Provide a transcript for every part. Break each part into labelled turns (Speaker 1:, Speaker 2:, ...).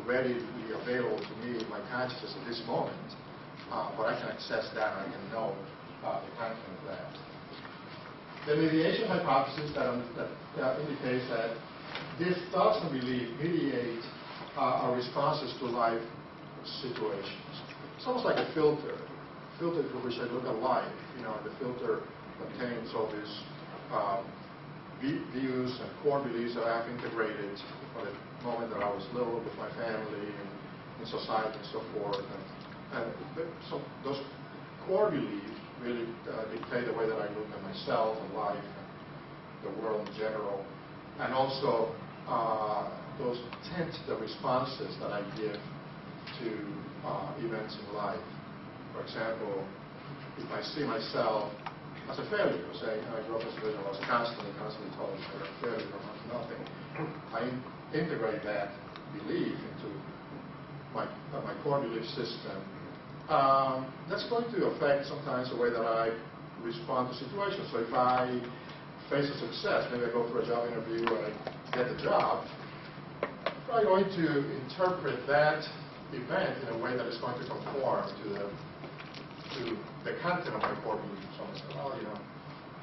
Speaker 1: readily available to me in my consciousness at this moment, but I can access that and I can know the content of that. The mediation hypothesis that indicates that these thoughts and beliefs mediate our responses to life situations. It's almost like a filter through which I look at life. The filter contains all these views and core beliefs that I have integrated from the moment that I was little with my family and in society and so forth. So those core beliefs really dictate the way that I look at myself and life and the world in general. And also those tend the responses that I give to events in life. For example, if I see myself as a failure, say I grew up as a failure, I was constantly told I'm a failure or nothing, I integrate that belief into my core belief system. That's going to affect sometimes the way that I respond to situations. So if I face a success, maybe I go for a job interview and I get the job, I'm going to interpret that event in a way that is going to conform to the content of my core belief. Someone said, well,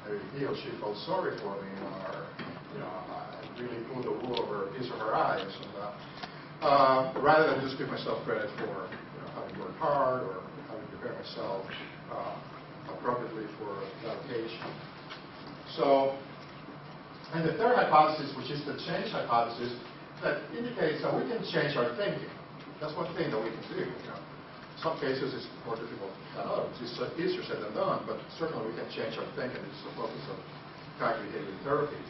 Speaker 1: maybe he or she felt sorry for me, or I really pulled the wool over his or her eyes, and, rather than just give myself credit for having worked hard or having prepared myself appropriately for that occasion. So, and the third hypothesis, which is the change hypothesis, that indicates that we can change our thinking. That's one thing that we can do. In some cases, it's more difficult than others. It's easier said than done, but certainly we can change our thinking. It's the focus of cognitive behavior therapy.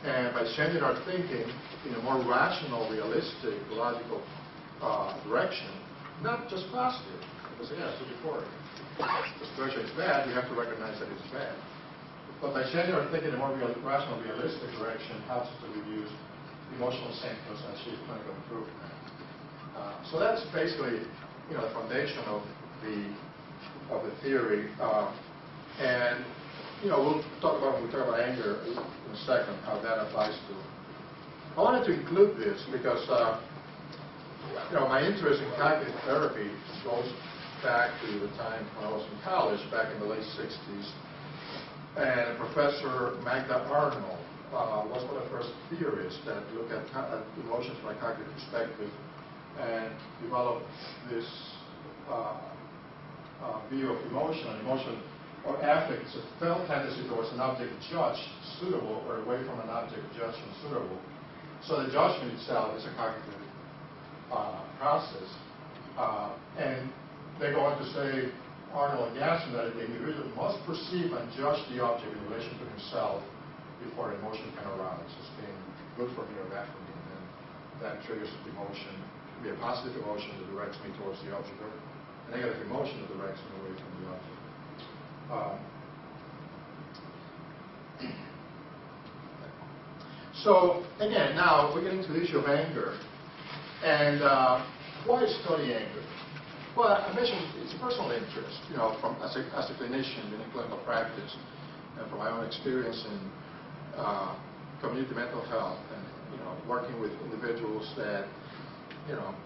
Speaker 1: And by changing our thinking in a more rational, realistic, logical direction, not just positive, because again, as I said before, the situation is bad, we have to recognize that it's bad. But by changing our thinking in a more rational, realistic direction, helps us to reduce emotional symptoms and achieve clinical improvement. So that's basically, the foundation of the theory. And we'll talk about when we talk about anger in a second, how that applies to. I wanted to include this because my interest in cognitive therapy goes back to the time when I was in college, back in the late '60s, and Professor Magda Arnold was one of the first theorists that looked at emotions from a cognitive perspective and developed this view of emotion or affect. It's a felt tendency towards an object judged suitable or away from an object judged unsuitable. So the judgment itself is a cognitive process. And they go on to say, Arnold and Gaston, that the individual must perceive and judge the object in relation to himself before emotion can arise as being good for me or bad for me. And then that triggers emotion. It could be a positive emotion that directs me towards the object, or a negative emotion that directs me away from the object. So again, now we're getting to the issue of anger. And why study anger? Well, I mentioned it's a personal interest, as a clinician in clinical practice, and from my own experience in community mental health, and working with individuals that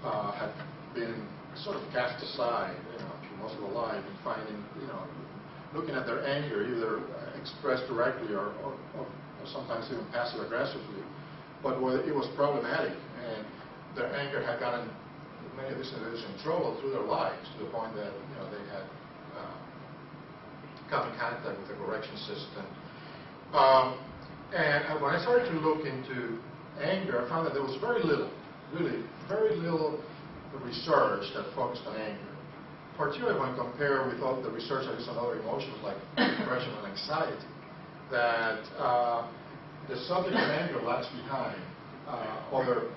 Speaker 1: have been sort of cast aside, for most of their life, and finding, looking at their anger either expressed directly or sometimes even passive aggressively, but where it was problematic, and their anger had gotten many of these individuals in trouble through their lives to the point that they had come in contact with the correction system. And when I started to look into anger, I found that there was very little, really very little research that focused on anger. Particularly when compared with all the research that is on other emotions like depression and anxiety, that the subject of anger lags behind other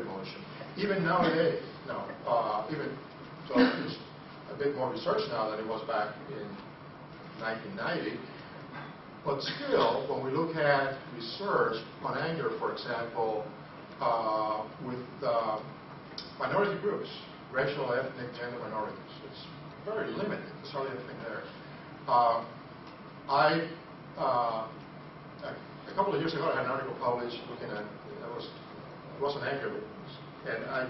Speaker 1: emotions. Even nowadays, even so there's a bit more research now than it was back in 1990. But still, when we look at research on anger, for example, with minority groups, racial, ethnic, gender minorities, it's very limited. There's hardly anything there. A couple of years ago, I had an article published looking at, it wasn't anger, and I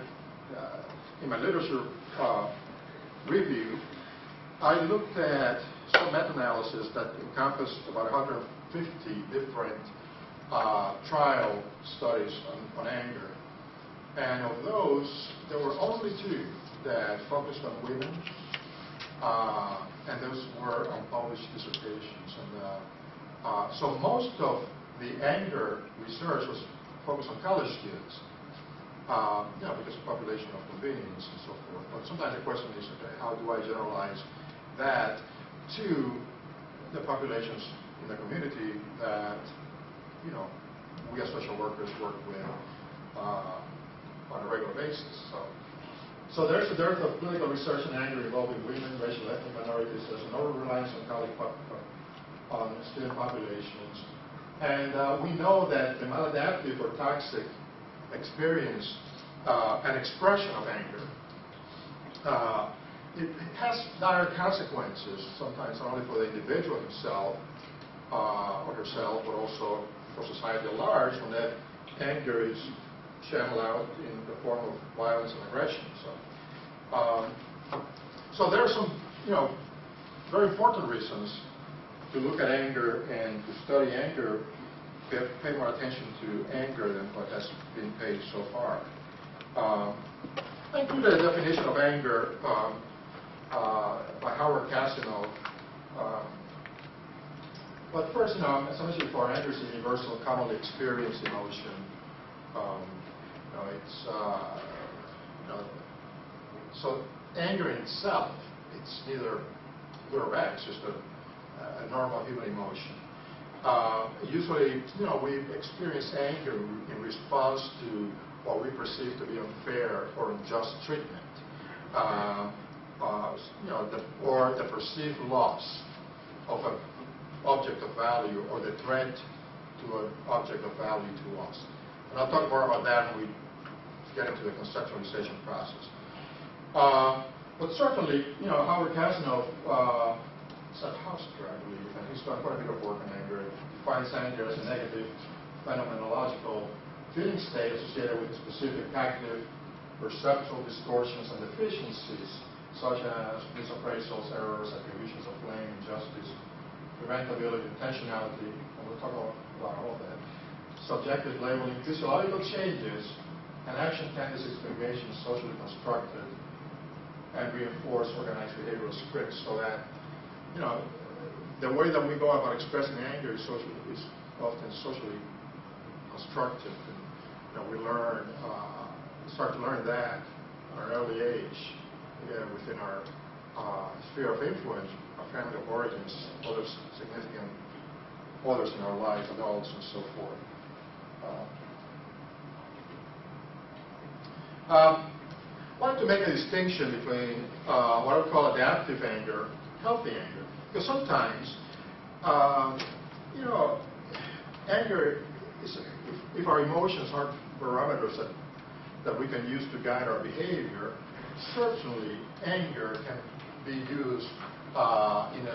Speaker 1: in my literature review, I looked at some meta-analysis that encompassed about 150 different trial studies on anger. And of those, there were only 2 that focused on women, and those were unpublished dissertations. And so most of the anger research was focused on college kids, because of population of convenience and so forth. But sometimes the question is, okay, how do I generalize that to the populations in the community that, we as social workers work with on a regular basis. So there's a dearth of clinical research on anger involving women, racial ethnic minorities. There's an over-reliance on student populations. And we know that the maladaptive or toxic experience and expression of anger, it has dire consequences, sometimes not only for the individual himself or herself, but also for society at large, when that anger is channeled out in the form of violence and aggression. So there are some, very important reasons to look at anger and to study anger, pay more attention to anger than what has been paid so far. I included a definition of anger by Howard Casanova. But first, as I mentioned before, anger is a universal, commonly experienced emotion. So anger in itself, it's neither good or bad. It's just a normal human emotion. Usually, we experience anger in response to what we perceive to be unfair or unjust treatment, or the perceived loss of an object of value or the threat to an object of value to us. And I'll talk more about that when we get into the conceptualization process. But certainly, Howard Casanova, it's a Hofstra, I believe, and he's done quite a bit of work on anger. He defines anger as a negative phenomenological feeling state associated with specific active perceptual distortions and deficiencies, such as misappraisals, errors, attributions of blame, injustice, preventability, intentionality, and we'll talk about all of that, subjective labeling, physiological changes, and action tendencies to engage in socially constructed and reinforce organized behavioral scripts, so that, the way that we go about expressing anger is often socially constructed. And, we start to learn that at an early age, within our sphere of influence, our family of origins, other significant others in our lives, adults, and so forth. I wanted to make a distinction between what I would call adaptive anger, healthy anger, because sometimes, anger is, if our emotions aren't parameters that we can use to guide our behavior, certainly anger can be used and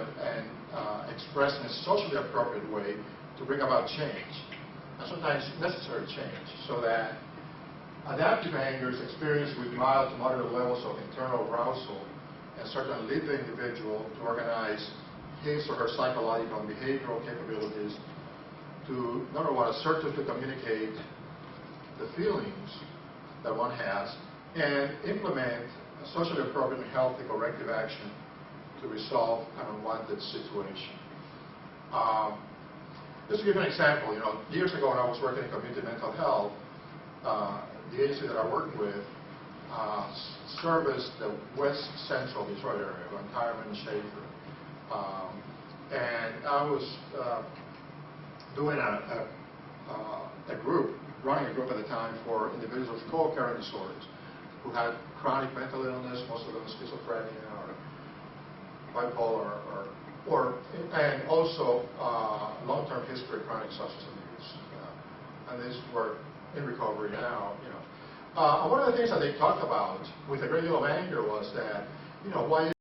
Speaker 1: expressed in a socially appropriate way to bring about change, and sometimes necessary change, so that adaptive anger is experienced with mild to moderate levels of internal arousal and certainly lead the individual to organize his or her psychological and behavioral capabilities to, number one, assertively communicate the feelings that one has and implement a socially appropriate and healthy corrective action to resolve an unwanted situation. Just to give an example, years ago when I was working in community mental health, the agency that I worked with serviced the west central Detroit area, Tyreman and Schaefer. And I was doing running a group at the time for individuals with co-occurring disorders who had chronic mental illness, most of them schizophrenia or bipolar, and also long-term history of chronic substance abuse. And these were in recovery now. One of the things that they talked about with a great deal of anger was that, why